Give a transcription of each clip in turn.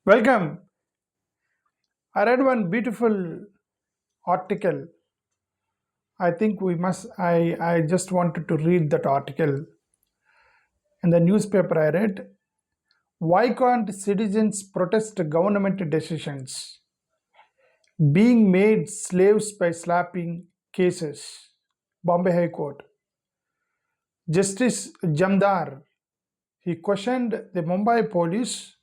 Welcome. I read one beautiful article. I think we must, I just wanted to read that article. In the newspaper, I read, why can't citizens protest government decisions? Being made slaves by slapping cases. Bombay High Court. Justice Jamdar, he questioned the Mumbai police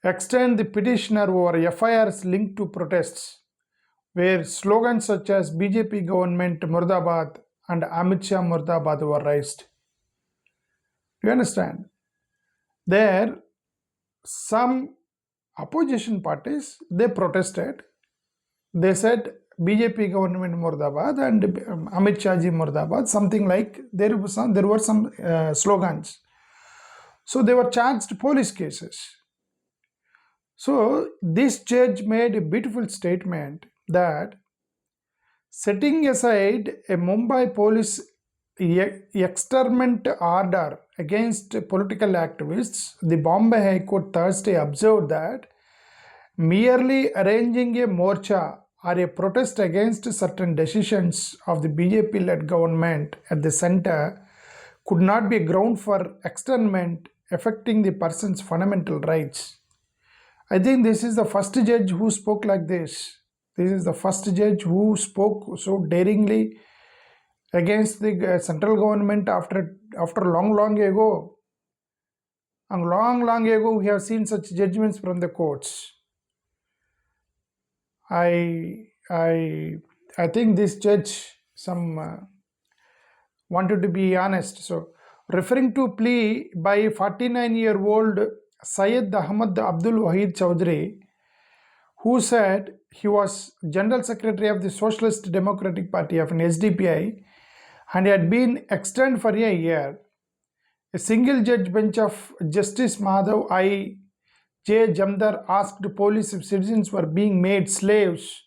extend the petitioner over FIRs linked to protests, where slogans such as BJP government Murdabad and Amit Shah Murdabad were raised. Do you understand? There, some opposition parties, they protested. They said BJP government Murdabad and Amit Shah ji Murdabad, something like there were some slogans. So they were charged police cases. So this judge made a beautiful statement that setting aside a Mumbai police exterminate order against political activists, the Bombay High Court Thursday observed that merely arranging a morcha or a protest against certain decisions of the BJP-led government at the center could not be a ground for externment affecting the person's fundamental rights. I think this is the first judge who spoke like this. This is the first judge who spoke so daringly against the central government after long ago. And long ago, we have seen such judgments from the courts. I think this judge wanted to be honest. So, referring to plea by 49-year-old Syed Ahmad Abdul Wahid Chowdhury, who said he was General Secretary of the Socialist Democratic Party of an SDPI and had been extended for a year. A single judge bench of Justice Madhav I. J. Jamdar asked police if citizens were being made slaves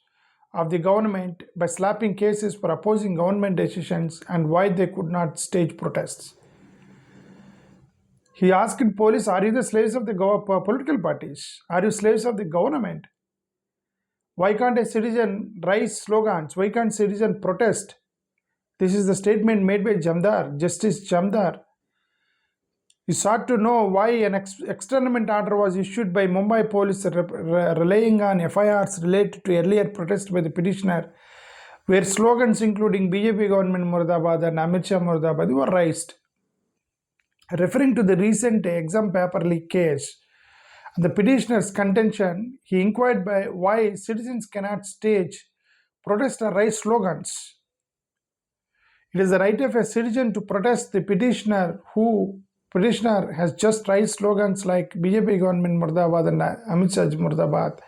of the government by slapping cases for opposing government decisions and why they could not stage protests. He asked police, are you the slaves of the political parties? Are you slaves of the government? Why can't a citizen raise slogans? Why can't citizen protest? This is the statement made by Jamdar, Justice Jamdar. He sought to know why an externment order was issued by Mumbai police relying on FIRs related to earlier protests by the petitioner, where slogans including BJP government Murdabad and Amit Shah Murdabad were raised. Referring to the recent exam paper leak case, the petitioner's contention, he inquired by why citizens cannot stage protest or raise slogans. It is the right of a citizen to protest. The petitioner has just raised slogans like BJP government Murdabad and Amit Shah Murdabad.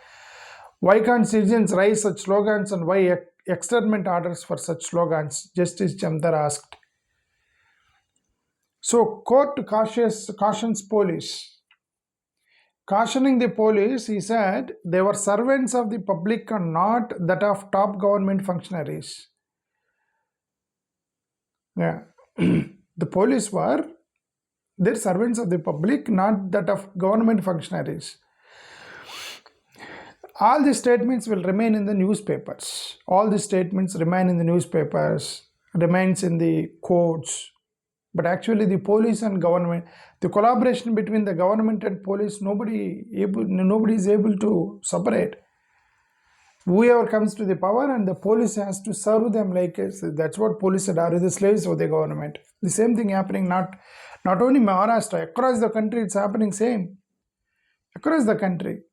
Why can't citizens raise such slogans and why externment orders for such slogans? Justice Jamdar asked. So court cautions police. Cautioning the police, he said, they were servants of the public and not that of top government functionaries. Yeah. The police were their servants of the public, not that of government functionaries. All these statements will remain in the newspapers. All these statements remain in the newspapers, remains in the courts. But actually the police and government, the collaboration between the government and police, nobody is able to separate. Whoever comes to the power and the police has to serve them like that's what police said, are the slaves of the government. The same thing happening not only Maharashtra, across the country it's happening same. Across the country.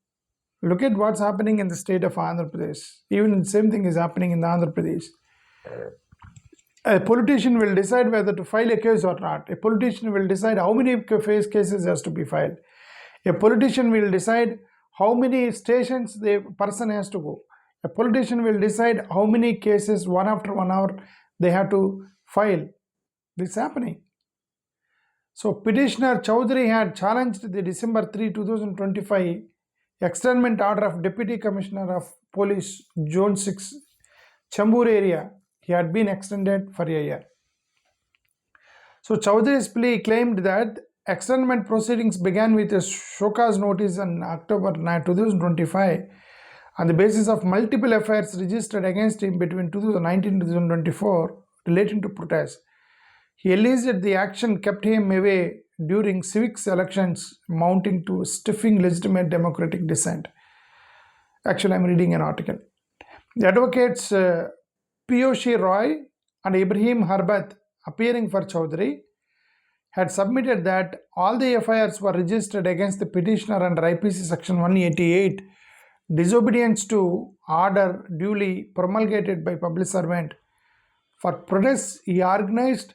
Look at what's happening in the state of Andhra Pradesh. Even the same thing is happening in the Andhra Pradesh. A politician will decide whether to file a case or not. A politician will decide how many cases has to be filed. A politician will decide how many stations the person has to go. A politician will decide how many cases one after 1 hour they have to file. This is happening. So petitioner Chowdhury had challenged the December 3, 2025 externment order of Deputy Commissioner of Police Zone 6 Chambur area. He had been extended for a year. So Chowdhury's plea claimed that Externment proceedings began with a show cause notice on October 9, 2025 on the basis of multiple FIRs registered against him between 2019 and 2024 relating to protests. He alleged that the action kept him away during civics elections, mounting to stifling legitimate democratic dissent. Actually, I'm reading an article. The advocates Piyush Roy and Ibrahim Harbat, appearing for Chowdhury, had submitted that all the FIRs were registered against the petitioner under IPC section 188, disobedience to order duly promulgated by public servant. For protests he organized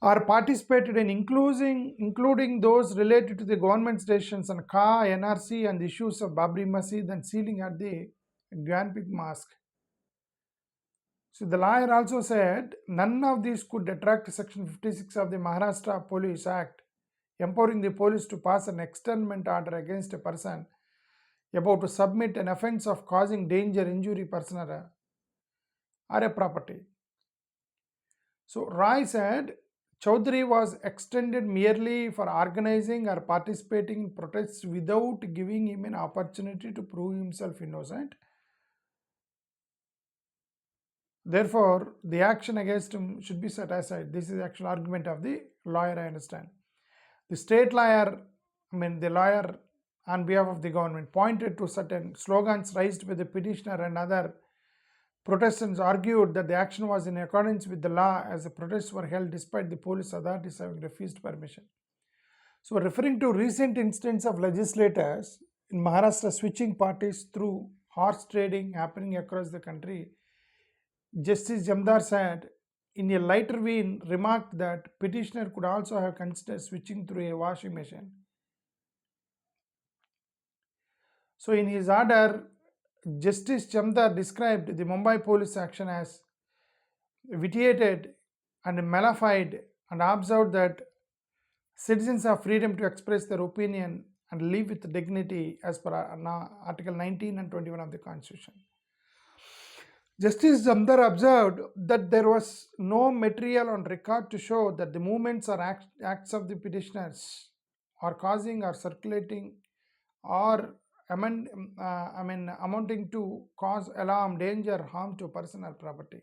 or participated in, including those related to the government's decisions on KA, NRC and the issues of Babri Masjid and sealing at the Gyanpith Mosque. So the lawyer also said none of these could detract Section 56 of the Maharashtra Police Act, empowering the police to pass an externment order against a person about to submit an offence of causing danger, injury, personal or a property. So Roy said Chowdhury was extended merely for organizing or participating in protests without giving him an opportunity to prove himself innocent. Therefore, the action against him should be set aside. This is the actual argument of the lawyer, I understand. The state lawyer, the lawyer on behalf of the government, pointed to certain slogans raised by the petitioner and other protestants, argued that the action was in accordance with the law as the protests were held despite the police authorities having refused permission. So, referring to recent instances of legislators in Maharashtra switching parties through horse trading happening across the country, Justice Jamdar said, in a lighter vein, remarked that petitioner could also have considered switching through a washing machine. So, in his order, Justice Jamdar described the Mumbai police action as vitiated and malafide and observed that citizens have freedom to express their opinion and live with dignity as per Article 19 and 21 of the Constitution. Justice Jamdar observed that there was no material on record to show that the movements or acts of the petitioners are causing or circulating or amounting to cause alarm, danger, harm to person or property.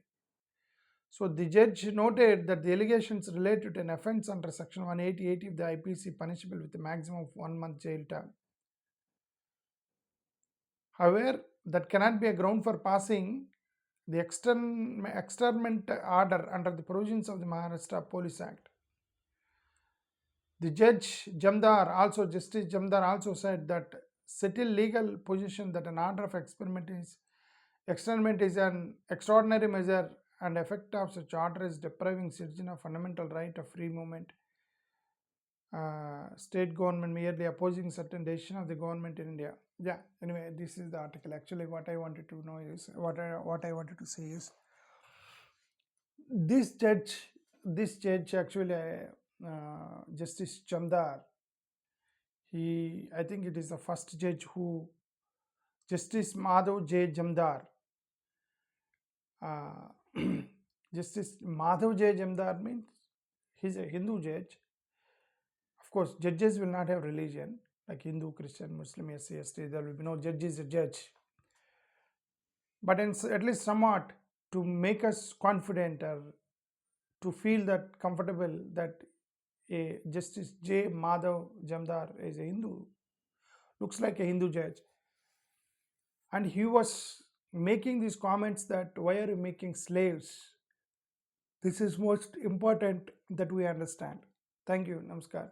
So the judge noted that the allegations related to an offence under section 188 of the IPC punishable with a maximum of 1 month jail term. However, that cannot be a ground for passing the externment order under the provisions of the Maharashtra Police Act. The Justice Jamdar also said that settled legal position that an order of externment is an extraordinary measure and effect of such order is depriving citizen of fundamental right of free movement. State government merely opposing certain decision of the government in India. Yeah, anyway, this is the article. Actually, what I wanted to know is, what I wanted to say is, this judge actually, Justice Jamdar, I think it is the first judge who, Justice Madhav J. Jamdar, Justice Madhav J. Jamdar means he's a Hindu judge. Of course, judges will not have religion like Hindu, Christian, Muslim, SC, ST. There will be no judge is a judge. But at least somewhat to make us confident or to feel that comfortable that a Justice J. Madhav Jamdar is a Hindu, looks like a Hindu judge. And he was making these comments that why are you making slaves? This is most important that we understand. Thank you. Namaskar.